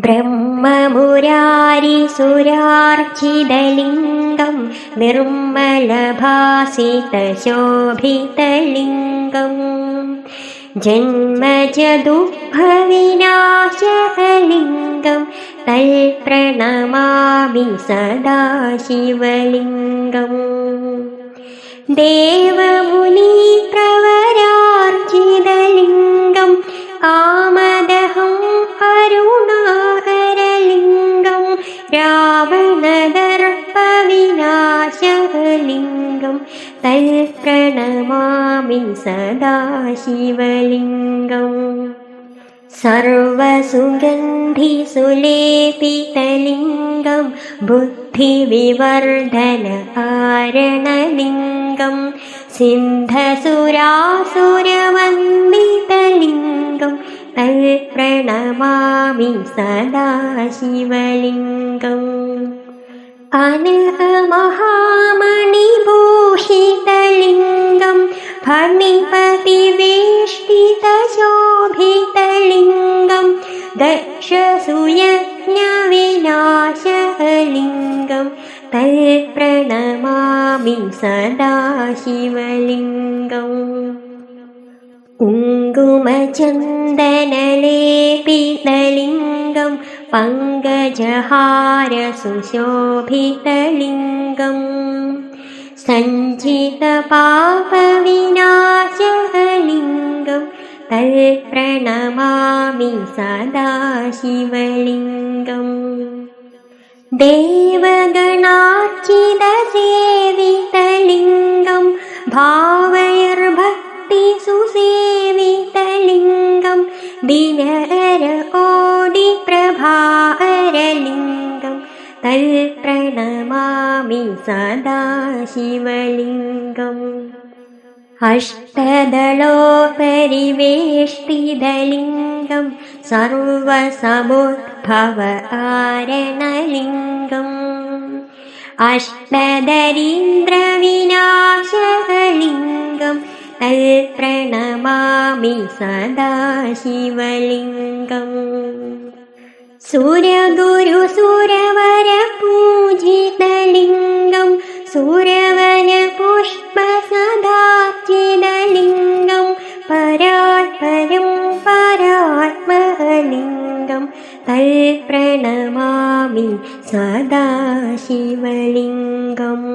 ब्रह्ममुरारिसुरार्चितलिङ्गं निर्मलभासितशोभितलिङ्गम् जन्मजदुःखविनाशकलिङ्गं तल्प्रणमामि सदा शिवलिङ्गम् देवमुनिप्रवरार्चितलिङ्गं कामदहं अरुणाकरलिङ्गं रावणदर्पविनाशकलिङ्गं तल्प्रणमामि सदा शिवलिङ्गम् सर्वसुगन्धिसुलेपितलिङ्गं बुद्धिविवर्धन कारणलिङ्गं सिन्धसुरासुरवन्दितलिङ्गं तल्प्रणमामि सदा शिवलिङ्गम् अनघमहामणिभूषितलिङ्गं फणिपतिवेष्टितशोभितलिङ्गं दक्षसुयज्ञविनाशकलिङ्गं तल्प्रणमामि सदा शिवलिङ्गम् कुङ्कुमचन्दनलेपितलिङ्गं पङ्कजहारसुशोभितलिङ्गं सञ्चितपापविनाशकलिङ्गं तल्प्रणमामि सदा शिवलिङ्गम् देवगणार्चितसेवितलिङ्गं भावैर्भक्तिसुसेवितलिङ्गं दिनकरकोटिप्रभाकरलिङ्गं तल्प्रणमामि सदा शिवलिङ्गम् अष्टदलोपरिवेष्टितलिङ्गं सर्वसमुद्भवकारणलिङ्गम् अष्टदरिद्रविनाशकलिङ्गं तल्प्रणमामि सदा शिवलिङ्गम् सुरगुरुसुरवरपूजितलिङ्गं सुरवनपुष्पसदार्चितलिङ्गं परात्परं परात्मलिङ्गं तल्प्रणमामि सदा शिवलिङ्गम्।